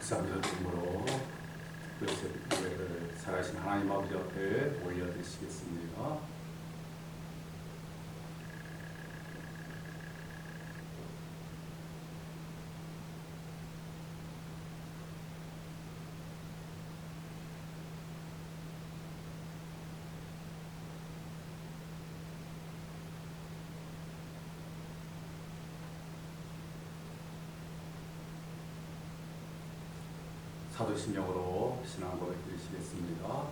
감사합니다. 주님으로 특별히 예배를 살아계신 하나님 아버지 앞에 올려드리시겠습니다. 사도신경으로 신앙 고백 드리시겠습니다.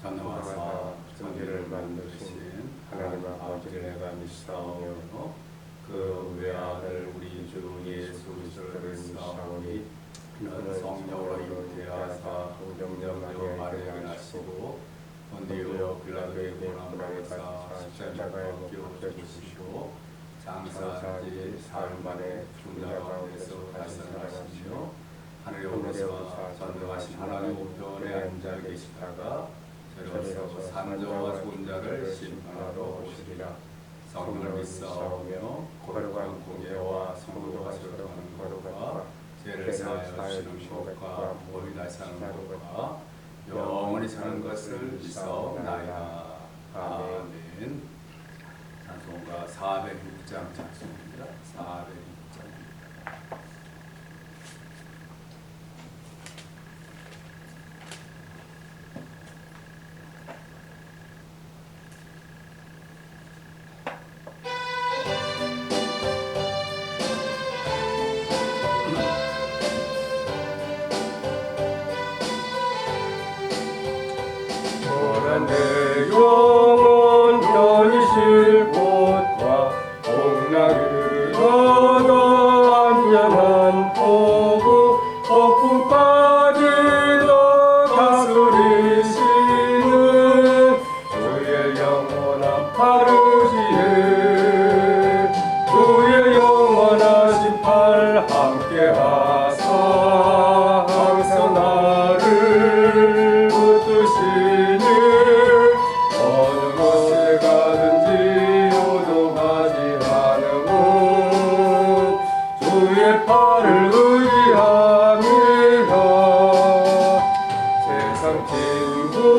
전능하사 천지를 만드신 하나님 아버지를 내가 믿사오며 그 외아들 우리 주 예수 그리스도를 믿사오니 그는 성령으로 잉태하사 동정녀 마리아에게 나시고 본디오 빌라도에게 고난받으사 십자가에 못 박혀 죽으시고 장사지 사흘 만에 죽는 가운데서 다시 살아나시며 하늘에 오르사 전능하신 하나님 우편에 앉아 계시다가 저리로서 산자와 죽은 자를 심판하러 오시리라. 성령을 믿사오며 거룩한 공예와 성도가 세워가는 것과 죄를 사하여 주시는 것과 몸이 다시 사는 것과 영원히 사는 것을 믿사옵나이다. 아멘. 찬송가 406장 찬송입니다. 406장. 내 영혼 편히 쉴 곳과 복락을 얻어 안전한 포구 폭풍 빠지도 다스리시는 주의 영원한 파르시에 주의 영원하신 팔 함께하사 항상 나를 붙드시니 어느 곳에 가든지 요동하지 않음은 주의 팔을 의지함이라. 세상 친구들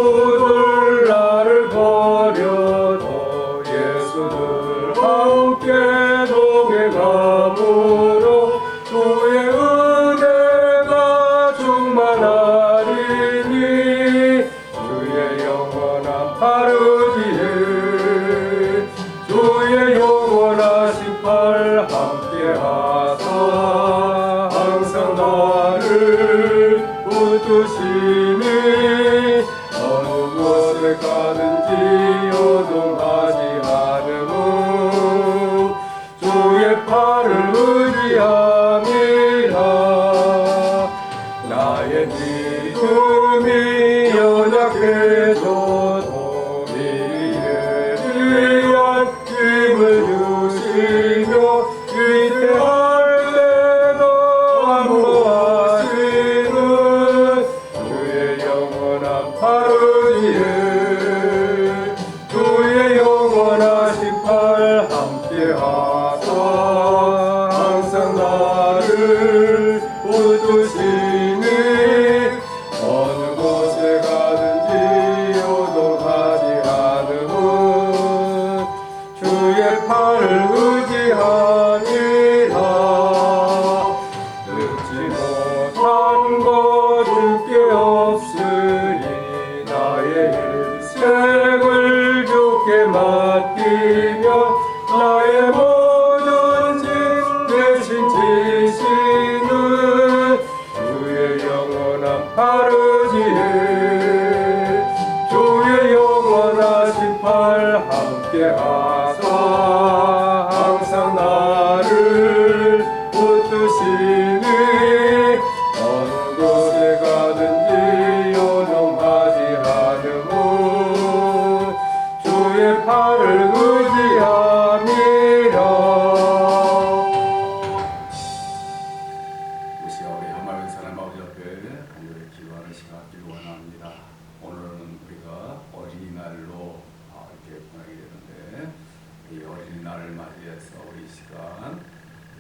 나를 버려도 예수들 함께 동행함으로 주의 은혜가 충만하리니 주의 영원한 파르지에 주의 영원하신 팔 함께하사 항상 나를 붙드시니 어느 곳에 가든지 요동하지 않음은 주의 팔을 의지함이라. 나의 믿음이 연약해져도 미래에 대한 힘을 주시며 위태할 때도 안보하시는 주의 영원한 파르지에 주의 영원하신 팔 함께하사 항상 나를 붙드시니 어느 곳에 가든지 요동하지 않음은 주의 팔을 의지함이라. 듣지 못한 것 주께 없으니 나의 일생을 주께 맡기며 나의 모든 짐 대신 지시는 주의 영원한 파르지에 주의 영원하신 팔 함께하사 항상 나를 붙드시니 어느 곳에 가든지 요동하지 않음은 주의 팔을 의지함이라. 이 시간 우리 한마을 사람 아버지 앞에 간절히 기도하는 시간 갖기를 원합니다. 오늘은 우리가 어린이날로 이렇게 보내게 되는데 이 어린이날을 맞이해서 우리 시간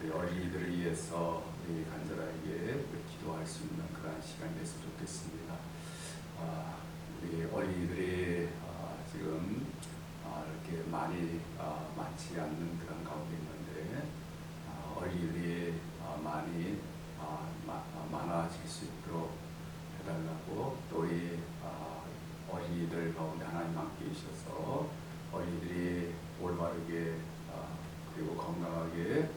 우리 어린이들을 위해서 우리 간절하게 기도할 수 있는 그런 기도하는 시간이 됐으면 좋겠습니다. 우리 어린이들이 지금 이렇게 많이 많지 않는 그런 가운데 있는데 어린이들이 많이 많아질 수 있도록 해달라고 또 우리 어린이들 가운데 하나님 함께 계셔서 어린이들이 올바르게 그리고 건강하게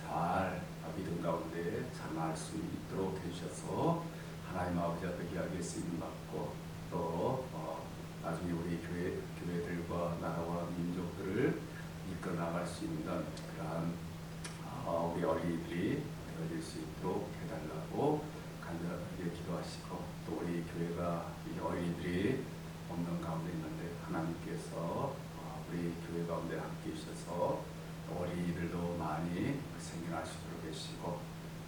잘 믿음 가운데 자라날 수 있도록 해주셔서 하나님 아버지 앞에 귀하게 쓰임 받고 또 나중에 우리 교회들과 나라와 민족들을 이끌어 나갈 수 있는 그러한 우리 어린이들이 되어질 수 있도록 해달라고 간절하게 기도하시고 또 우리 교회가 이 어린이들이 없는 가운데 있는데 하나님께서 우리 교회 가운데 함께 해주셔서 어린이들도 많이 생겨날 수 있도록 해주시고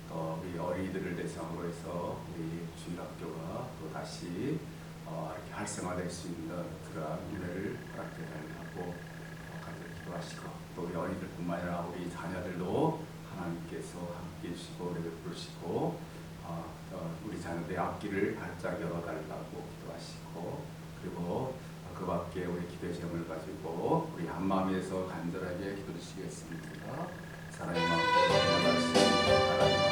또 우리 어린이들을 대상으로 해서 우리 주일학교가 또 다시 이렇게 활성화될 수 있는 그러한 은혜를 허락해 달라고 간절히 기도하시고 또 우리 어린이들뿐만 아니라 우리 자녀들도 하나님께서 함께 해주시고 우리를 부르시고 우리 자녀들의 앞길을 활짝 열어달라고 기도하시고 그리고 그 밖에 우리 기도의 제목을 가지고 우리 한마음에서 간절하게 기도드리시겠습니다. 사랑의 마음으로 말씀 하나님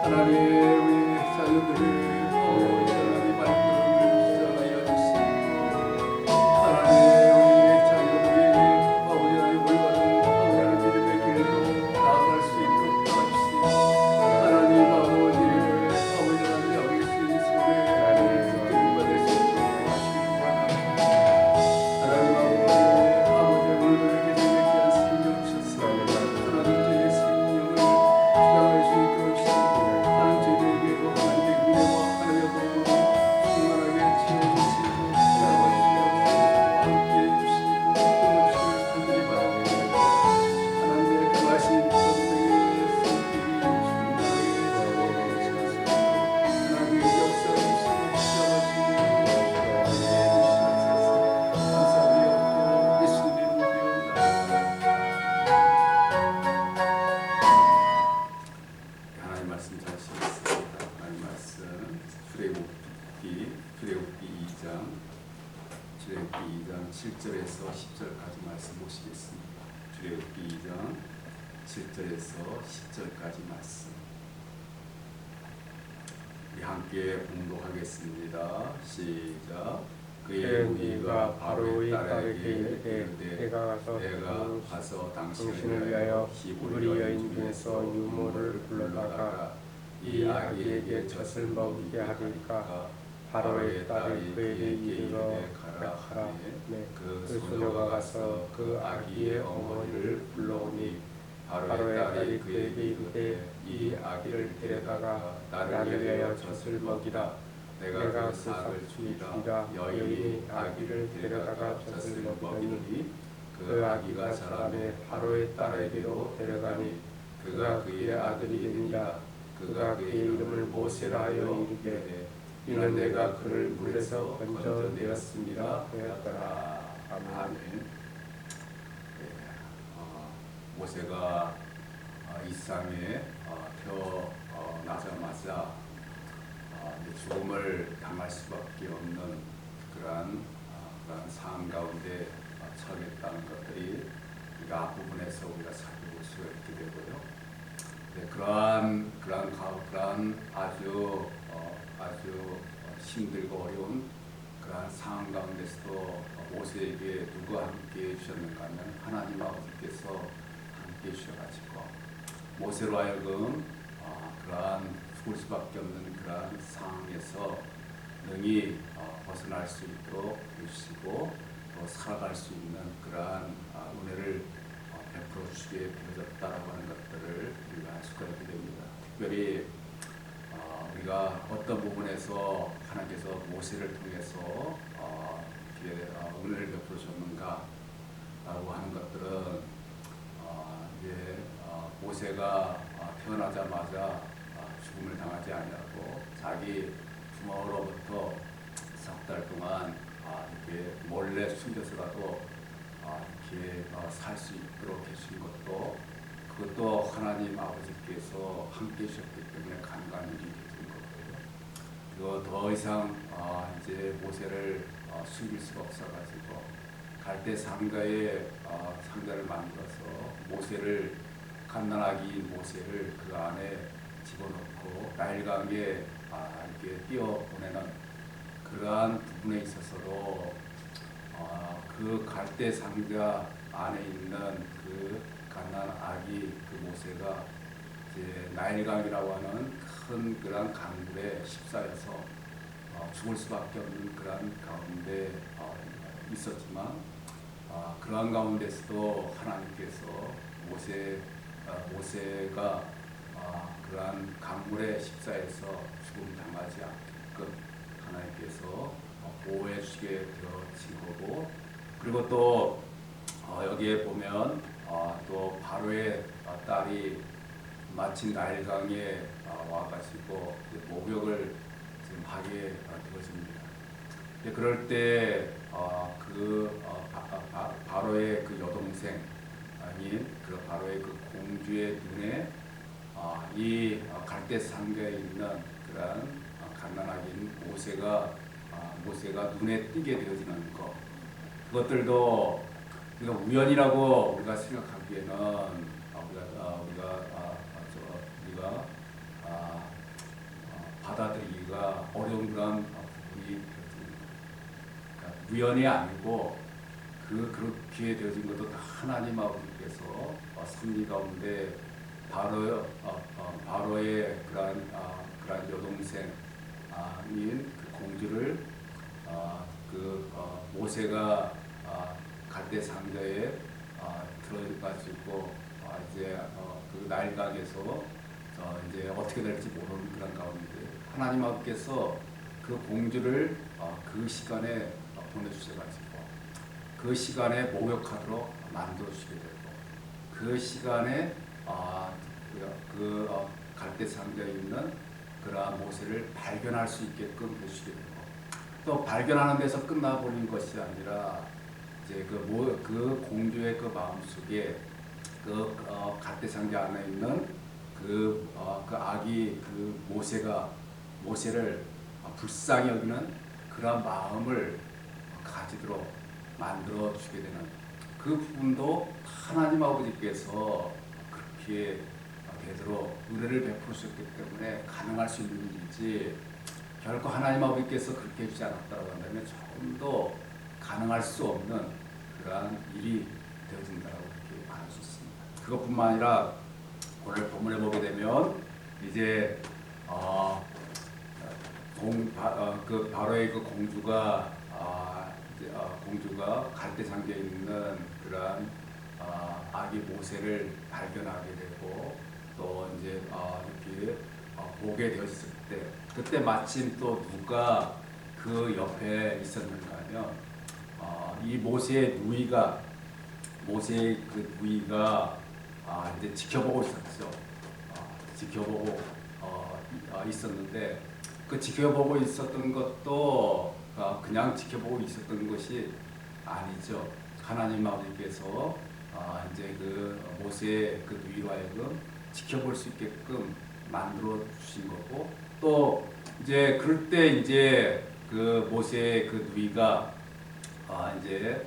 하나님 우리 자녀들을 하나님 말씀을 붙잡아 주시고 하나님 우리 자녀들이 아버지 하나님 올바른 아버지 하나님 믿음의 길로 나아갈 수 있도록 도와주시고 하나님 아버지 하나님 여기 있으신 손에 붙들림 받을 수 있도록 도와주시기 바랍니다. 하나님 아버지 우리들에게 귀한 생명을 주셔서 하나님 제 생명을 주장할 수 있도록 주시고 하나님 저희들에게도 하나님의 은혜와 하나님의 복으로 충만하게 채워주시고 함께해 주시고 끊어주시길 간절히 바랍니다. 하나님의 그 말씀 성령의 손길이 충만하게 채워주셔서 하나님의 역사를 주시고 붙잡아주시고 감사드렸고 예수님 이름으로 기도합니다. 하나님 말씀 잘 시겠습니다. 하나님 말씀 출애굽기 2장 7절에서 10절까지 말씀 보시겠습니다. 출애굽기 2장 7절에서 10절까지 말씀 우리 함께 봉독하겠습니다. 시작. 그의 무리가 바로의 딸에게 이르되 내가 가서 당신을 위하여 히브리 여인 중에서 유모를 불러다가 이 아기에게 젖을 먹이게 하리까. 바로의 딸이 그에게 이르러 가라. 그 소녀가 가서 그 아기의 어머니를 불러오니 바로의 딸이 그에게 이르되 이 아기를 데려다가 나를 위하여 젖을 먹이라. 내가 그 삭을 주리라. 여인이 아기를 데려다가 젖을 먹이니 그 아기가 자라매 바로의 딸에게로 데려가니 그가 그의 아들이 됩니다. 그가 그의 이름을 모세라 하여 이르되 이는 내가 그를 물에서 건져내었습니다 하였더라. 아멘. 모세가 이 땅에 태어나자마자 죽음을 당할 수밖에 없는 그러한 상황 가운데 처했다는 것들이 우리가 앞부분에서 우리가 살펴볼 수가 있게 되고요. 그러한 아주 힘들고 어려운 그러한 상황 가운데서도 모세에게 누가 함께 해주셨는가 하면 하나님 아버지께서 함께 해주셔가지고 모세로 하여금 그러한 죽을 수밖에 없는 그러한 상황에서 능히 벗어날 수 있도록 해주시고 또 살아갈 수 있는 그러한 은혜를 베풀어 주시게 되어졌다라고 하는 것들을 우리가 알 수가 있게 됩니다. 특별히 우리가 어떤 부분에서 하나님께서 모세를 통해서 이렇게 은혜를 베풀어 줬는가라고 하는 것들은 이제 모세가 태어나자마자 죽음을 당하지 아니하고 자기 부모로부터 석 달 동안 이렇게 몰래 숨겨서라도 이렇게 살 수 있도록 해주신 그것도 하나님 아버지께서 함께 해주셨기 때문에 가능한 일이 되는 거고요. 그리고 더 이상 이제 모세를 숨길 수가 없어가지고 갈대 상가에 상자를 만들어서 모세를 갓난아기인 모세를 그 안에 집어넣고 나일강에 이렇게 띄어보내는 그러한 부분에 있어서도 그 갈대 상자 안에 있는 그 갓난아기 그 모세가 이제 나일강이라고 하는 큰 그런 강물에 휩싸여서 죽을 수밖에 없는 그런 가운데 있었지만 그러한 가운데서도 하나님께서 모세가 그러한 강물에 휩싸여서 죽음 당하지 않게끔 하나님께서 보호해 주시게 되어진 거고, 그리고 또 여기에 보면 또 바로의 딸이 마침 나일강에 와가지고 목욕을 지금 하게 되어집니다. 그럴 때 바로의 그 여동생 아닌 그 바로의 그 공주의 눈에 이 갈대 상가에 있는 그런 갓난아기인 모세가 눈에 띄게 되어지는 것, 그것들도 우리가 우연이라고 우리가 생각하기에는 우리가 우연이 아니고 그렇게 되어진 것도 다 하나님 아버지께서 섭리 가운데 바로의 그러한 여동생인 그 공주를 모세가 갈대 상자에 들어가지고 이제 그 나일강에서 이제 어떻게 될지 모르는 그런 가운데 하나님 아버지께서 그 공주를 그 시간에 보내주셔가지고 그 시간에 목욕하도록 만들어주시게 되고 그 시간에 갈대 상자에 있는 그러한 모세를 발견할 수 있게끔 해주시게 되고 또 발견하는 데서 끝나버린 것이 아니라 이제 그 공주의 그 마음속에 갈대 상자 안에 있는 그 아기 그 모세를 불쌍히 여기는 그런 마음을 가지도록 만들어 주게 되는 그 부분도 하나님 아버지께서 그렇게 되도록 은혜를 베푸셨기 때문에 가능할 수 있는 일이지 결코 하나님 아버지께서 그렇게 해주지 않았다고 한다면 조금 더 가능할 수 없는 그러한 일이 되어진다고 그렇게 말할 수 있습니다. 그것뿐만 아니라 오늘 본문에 보게 되면 이제 바로의 그 공주가 갈대 상자에 있는 그러한 아기 모세를 발견하게 되고 또 이제 이렇게 보게 되었을 때 그때 마침 또 누가 그 옆에 있었는가 하면 이 모세의 누이가 이제 지켜보고 있었죠. 지켜보고 있었는데 그 지켜보고 있었던 것도 그냥 지켜보고 있었던 것이 아니죠. 하나님 아버지께서 이제 그 모세의 그 누이로 하여금 지켜볼 수 있게끔 만들어 주신 거고 또 이제 그럴 때 이제 그 모세의 그 누이가 이제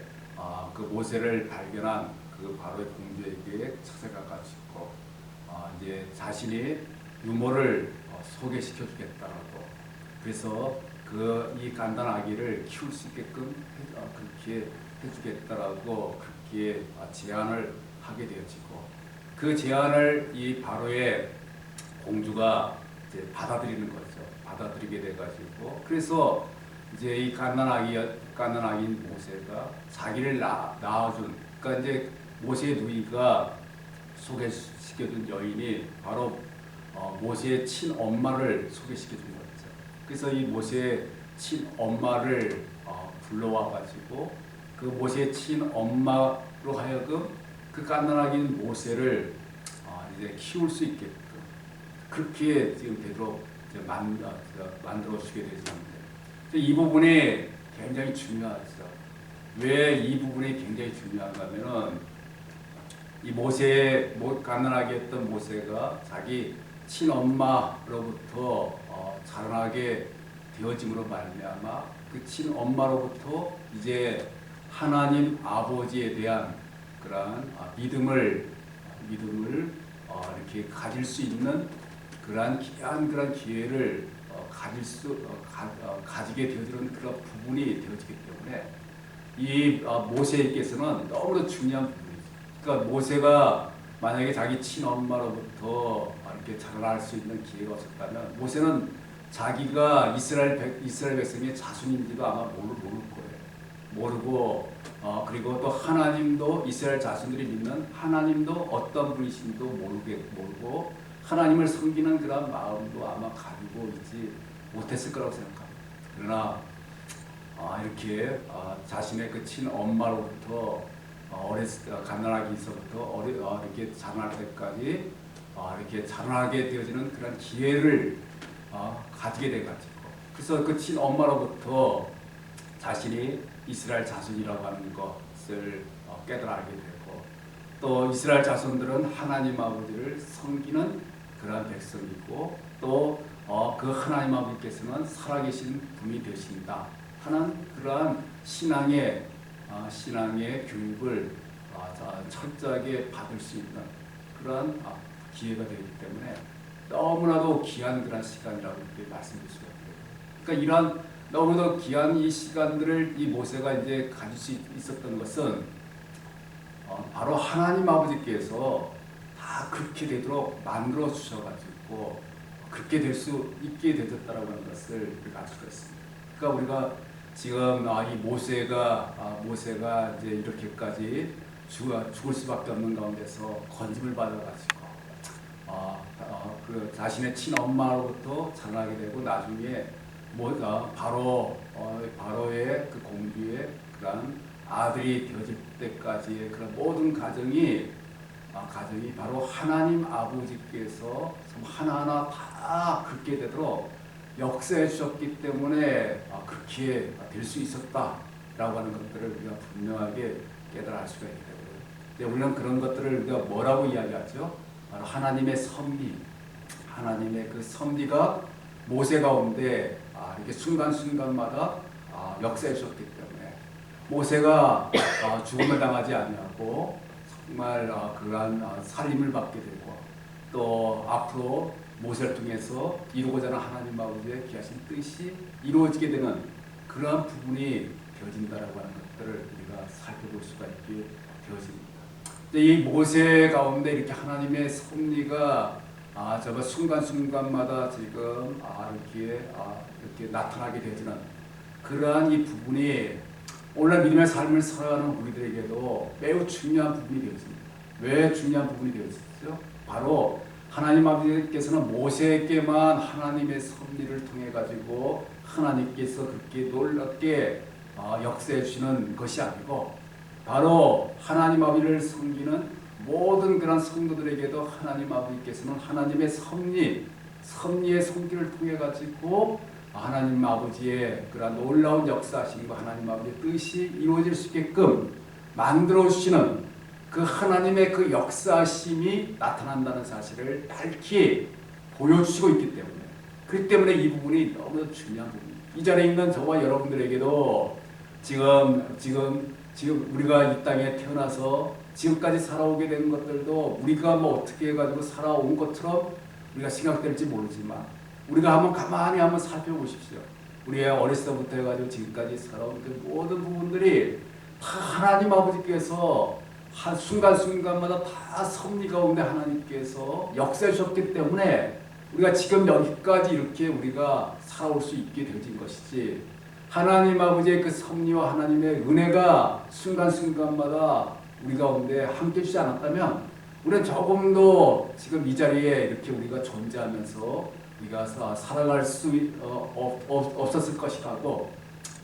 그 모세를 발견한 그 바로의 공주에게 찾아가가지고 이제 자신이 유모를 소개시켜 주겠다라고 그래서 이 간단 아기를 키울 수 있게끔 그렇게 해주겠다라고 그렇게 제안을 하게 되어지고 그 제안을 이 바로의 공주가 이제 받아들이는 거죠. 받아들이게 돼가지고 그래서 이제 이 갓난아기인 모세가 자기를 낳아준 그러니까 이제 모세의 누이가 소개시켜준 여인이 바로 모세의 친엄마를 소개시켜준 거죠. 그래서 이 모세의 친엄마를 불러와가지고 그 모세의 친엄마로 하여금 그 갓난아기인 모세를 이제 키울 수 있게끔 그렇게 지금 되도록 만들어 주게 되었는데 이 부분이 굉장히 중요하죠. 왜 이 부분이 굉장히 중요한가 하면은 이 갓난아기였던 모세가 자기 친엄마로부터 자라나게 되어짐으로 말미암아 그 친엄마로부터 이제 하나님 아버지에 대한 그러한 믿음을 이렇게 가질 수 있는 그러한 귀한 그런 기회를 가지게 되어지는 그런 부분이 되어지기 때문에 이 모세께서는 너무나 중요한 부분이죠. 그러니까 모세가 만약에 자기 친엄마로부터 이렇게 자라날 수 있는 기회가 없었다면 모세는 자기가 이스라엘 백성의 자손인지도 아마 모를 거예요. 모르고 그리고 또 하나님도 이스라엘 자손들이 믿는 하나님도 어떤 분이신지도 모르고 하나님을 섬기는 그런 마음도 아마 가지고 있지 못했을 거라고 생각합니다. 그러나 이렇게 자신의 그 친엄마로부터 갓난아기서부터 이렇게 자라날 때까지 이렇게 자라나게 되어지는 그런 기회를 가지게 돼가지고 그래서 그 친엄마로부터 자신이 이스라엘 자손이라고 하는 것을 깨달게 되고 또 이스라엘 자손들은 하나님 아버지를 섬기는 그러한 백성이고 또 그 하나님 아버지께서는 살아계신 분이 되신다 하는 그러한 신앙의 교육을 철저하게 받을 수 있는 그러한 기회가 되기 때문에 너무나도 귀한 그런 시간이라고 이렇게 말씀드릴 수가 있어요. 그러니까 이러한 너무도 귀한 이 시간들을 이 모세가 이제 가질 수 있었던 것은 바로 하나님 아버지께서 다 그렇게 되도록 만들어 주셔가지고 그렇게 될 수 있게 되셨다라고 하는 것을 우리가 알 수가 있습니다. 그러니까 우리가 지금 이 모세가 이제 이렇게까지 죽을 수밖에 없는 가운데서 건짐을 받아가지고 그 자신의 친엄마로부터 자라나게 되고 나중에 바로의 그 공주의 그런 아들이 되어질 때까지의 그런 모든 가정이 바로 하나님 아버지께서 하나하나 다 그렇게 되도록 역사해 주셨기 때문에 그렇게 될 수 있었다라고 하는 것들을 우리가 분명하게 깨달아 알 수가 있게 되고요. 우리는 그런 것들을 우리가 뭐라고 이야기하죠? 바로 하나님의 섭리, 하나님의 그 섭리가 모세 가운데 이렇게 순간순간마다 역사해 주셨기 때문에 모세가 죽음을 당하지 아니하고 정말 그러한 살림을 받게 되고 또 앞으로 모세를 통해서 이루고자 하는 하나님 아버지의 귀하신 뜻이 이루어지게 되는 그러한 부분이 되어진다라고 하는 것들을 우리가 살펴볼 수가 있게 되어집니다. 이 모세 가운데 이렇게 하나님의 섭리가 정말 순간순간마다 지금 이렇게 나타나게 되지는 그러한 이 부분이 오늘 믿음의 삶을 살아가는 우리들에게도 매우 중요한 부분이 되었습니다. 왜 중요한 부분이 되었죠? 바로 하나님 아버지께서는 모세에게만 하나님의 섭리를 통해 가지고 하나님께서 그렇게 놀랍게 역사해 주시는 것이 아니고 바로 하나님 아버지를 섬기는 모든 그런 성도들에게도 하나님 아버지께서는 하나님의 섭리의 손길을 통해 가지고 하나님 아버지의 그런 놀라운 역사하심과 하나님 아버지의 뜻이 이루어질 수 있게끔 만들어 주시는 그 하나님의 그 역사심이 나타난다는 사실을 밝히 보여주시고 있기 때문에 그렇기 때문에 이 부분이 너무 중요한 부분입니다. 이 자리에 있는 저와 여러분들에게도 지금 우리가 이 땅에 태어나서 지금까지 살아오게 된 것들도 우리가 어떻게 해가지고 살아온 것처럼 우리가 생각될지 모르지만 우리가 한번 가만히 한번 살펴보십시오. 우리의 어렸을 때부터 해가지고 지금까지 살아온 그 모든 부분들이 다 하나님 아버지께서 한 순간순간마다 다 섭리 가운데 하나님께서 역사해 주셨기 때문에 우리가 지금 여기까지 이렇게 우리가 살아올 수 있게 되어진 것이지 하나님 아버지의 그 섭리와 하나님의 은혜가 순간순간마다 우리 가운데 함께 해주지 않았다면 우리는 조금도 지금 이 자리에 이렇게 우리가 존재하면서 우리가 살아갈 수 없었을 것이라고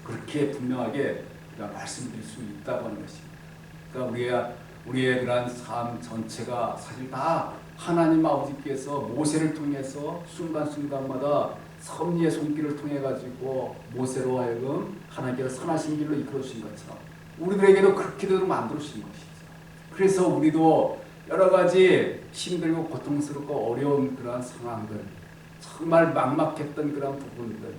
그렇게 분명하게 우리가 말씀드릴 수 있다고 하는 것입니다. 그러니까 우리의 그러한 삶 전체가 사실 다 하나님 아버지께서 모세를 통해서 순간순간마다 섭리의 손길을 통해 가지고 모세로 하여금 하나님께서 선하신 길로 이끌어 주신 것처럼 우리들에게도 그렇게 되도록 만들어 주신 것이죠. 그래서 우리도 여러 가지 힘들고 고통스럽고 어려운 그러한 상황들, 정말 막막했던 그런 부분들,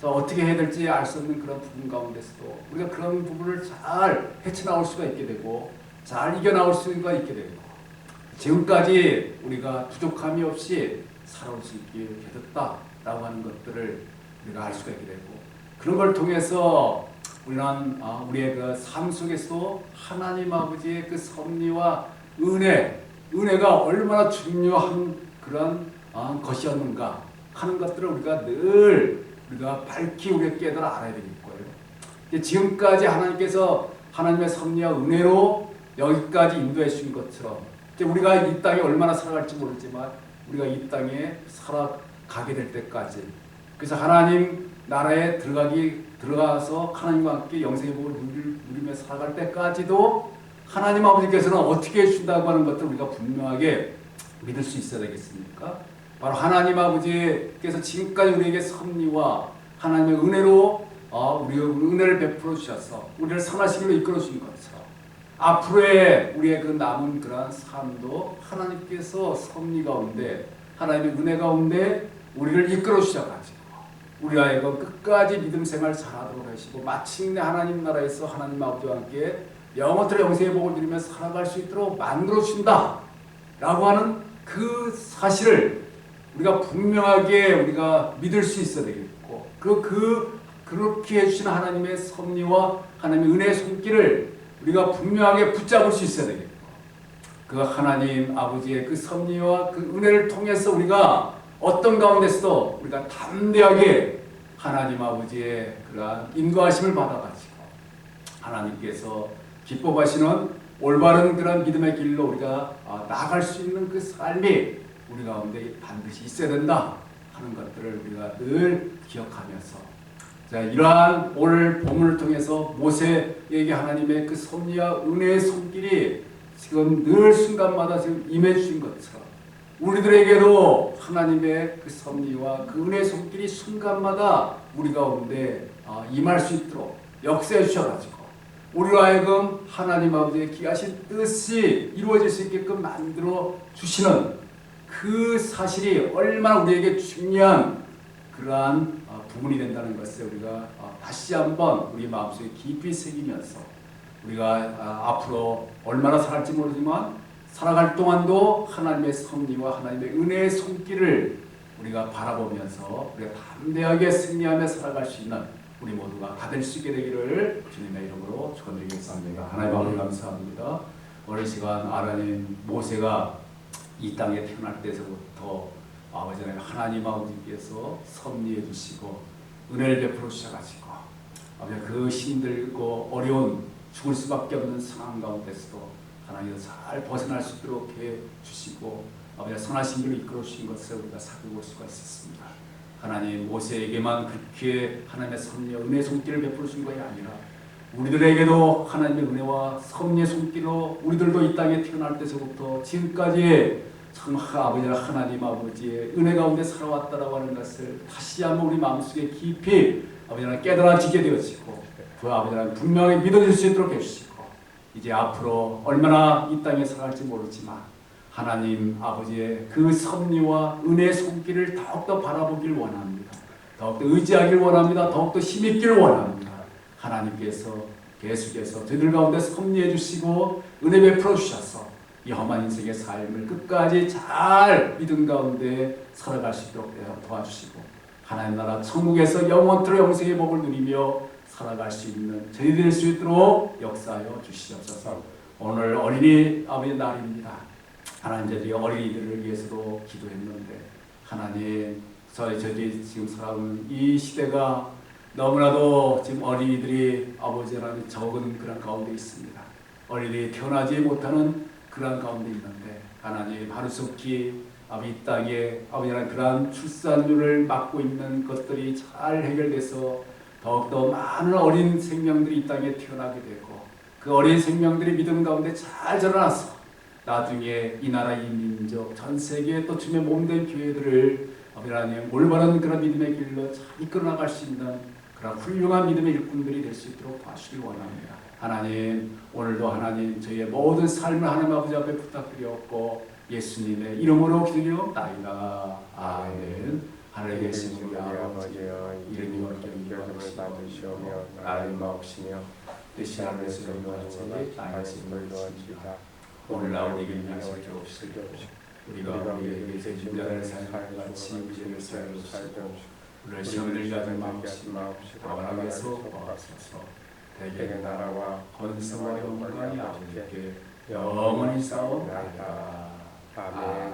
어떻게 해야 될지 알 수 없는 그런 부분 가운데서도 우리가 그런 부분을 잘 헤쳐나올 수가 있게 되고 잘 이겨나올 수가 있게 되고 지금까지 우리가 부족함이 없이 살아올 수 있게 되었다라고 하는 것들을 우리가 알 수가 있게 되고 그런 걸 통해서 우리는 우리의 그 삶 속에서 하나님 아버지의 그 섭리와 은혜가 얼마나 중요한 그런 것이었는가 하는 것들을 우리가 늘 우리가 밝히 우리가 깨달아 알아야 되겠고요. 지금까지 하나님께서 하나님의 섭리와 은혜로 여기까지 인도해 주신 것처럼 우리가 이 땅에 얼마나 살아갈지 모르지만 우리가 이 땅에 살아가게 될 때까지 그래서 하나님 나라에 들어가서 하나님과 함께 영생의 복을 누리며 살아갈 때까지도 하나님 아버지께서는 어떻게 해주신다고 하는 것을 우리가 분명하게 믿을 수 있어야 되겠습니까? 바로 하나님 아버지께서 지금까지 우리에게 섭리와 하나님의 은혜로 우리의 은혜를 베풀어 주셔서 우리를 선하시기로 이끌어 주신 것처럼 앞으로의 우리의 그 남은 그러한 삶도 하나님께서 섭리 가운데 하나님의 은혜 가운데 우리를 이끌어 주셔가지고 우리가 이거 끝까지 믿음 생활 잘하도록 하시고 마침내 하나님 나라에서 하나님 아버지와 함께 영원토록 영생의 복을 누리며 살아갈 수 있도록 만들어 주신다 라고 하는 그 사실을 우리가 분명하게 우리가 믿을 수 있어야 되겠고 그 그렇게 해주신 하나님의 섭리와 하나님의 은혜의 손길을 우리가 분명하게 붙잡을 수 있어야 되겠고, 그 하나님 아버지의 그 섭리와 그 은혜를 통해서 우리가 어떤 가운데서도 우리가 담대하게 하나님 아버지의 그러한 인도하심을 받아가지고 하나님께서 기뻐하시는 올바른 그런 믿음의 길로 우리가 나아갈 수 있는 그 삶이 우리 가운데 반드시 있어야 된다 하는 것들을 우리가 늘 기억하면서, 자, 이러한 오늘 본문을 통해서 모세에게 하나님의 그 섭리와 은혜의 손길이 지금 늘 순간마다 지금 임해 주신 것처럼 우리들에게도 하나님의 그 섭리와 그 은혜의 손길이 순간마다 우리 가운데 임할 수 있도록 역사해 주셔가지고 우리로 하여금 하나님 아버지의 귀하신 뜻이 이루어질 수 있게끔 만들어 주시는 그 사실이 얼마나 우리에게 중요한 그러한 부분이 된다는 것을 우리가 다시 한번 우리 마음속에 깊이 새기면서 우리가 앞으로 얼마나 살아갈지 모르지만 살아갈 동안도 하나님의 섭리와 하나님의 은혜의 손길을 우리가 바라보면서 우리가 담대하게 승리하며 살아갈 수 있는 우리 모두가 다 될 수 있게 되기를 주님의 이름으로 축원드리겠습니다. 하나님 아버지 감사합니다. 오늘 시간 하나님 모세가 이 땅에 태어날 때서부터 아버지 하나님 아버지께서 섭리해 주시고 은혜를 베풀어 주셔가지고 아버지 그 힘들고 어려운 죽을 수밖에 없는 상황 가운데서도 하나님께서 잘 벗어날 수 있도록 해 주시고 아버지 선하신 길로 이끌어 주신 것을 우리가 살펴볼 수가 있었습니다. 하나님 모세에게만 그렇게 하나님의 섭리와 은혜의 손길을 베풀어 준 것이 아니라 우리들에게도 하나님의 은혜와 섭리의 손길로 우리들도 이 땅에 태어날 때서부터 지금까지 참 하나님 아버지의 은혜 가운데 살아왔다라고 하는 것을 다시 한번 우리 마음속에 깊이 아버지는 깨달아지게 되어지고 그 아버지는 분명히 믿어질 수 있도록 해주시고 이제 앞으로 얼마나 이 땅에 살아갈지 모르지만 하나님 아버지의 그 섭리와 은혜의 손길을 더욱더 바라보길 원합니다. 더욱더 의지하길 원합니다. 더욱더 힘있기를 원합니다. 하나님께서 계속해서 저희들 가운데 섭리해 주시고 은혜 베풀어 주셔서 이 험한 인생의 삶을 끝까지 잘 믿음 가운데 살아갈 수 있도록 도와주시고 하나님 나라 천국에서 영원토록 영생의 복을 누리며 살아갈 수 있는 저희들이 될 수 있도록 역사하여 주시옵소서. 오늘 어린이 아버지 날입니다. 하나님 저희 어린이들을 위해서도 기도했는데 하나님 저희 지금 살아오는 이 시대가 너무나도 지금 어린이들이 아버지 하나님 적은 그런 가운데 있습니다. 어린이들이 태어나지 못하는 그런 가운데 있는데 하나님 하루속히 이 땅에 아버지 하나님 그러한 출산율을 막고 있는 것들이 잘 해결돼서 더욱더 많은 어린 생명들이 이 땅에 태어나게 되고 그 어린 생명들이 믿음 가운데 잘 자라나서 나중에 이 나라 이 민족 전 세계에 또 주님의 몸된 교회들을 아버지 하나님 올바른 그런 믿음의 길로 잘 이끌어 나갈 수 있는 그런 훌륭한 믿음의 일꾼들이 될 수 있도록 도와주시기 원합니다. 하나님 오늘도 하나님 저희의 모든 삶을 하나님 아버지 앞에 부탁드렸고 예수님의 이름으로 기도드리옵나이다. 아멘. 하늘에 계신 우리 아버지여 이름이 거룩히 여김을 받으시오며 나를 마옵시며 뜻이 하늘에서 이루어지니 땅에서 이루어지이다. 오늘 나오게 위하여 주옵시고 우리가 우리에게 죄진 자를 사하여같이 우리를 사하옵시고 우리를 시험에 들게 하지 마옵시고 다만 악에서 구하옵소서. 대개 나라와 권세와 영광이 아버지께 영원히 싸움나이다. 아멘.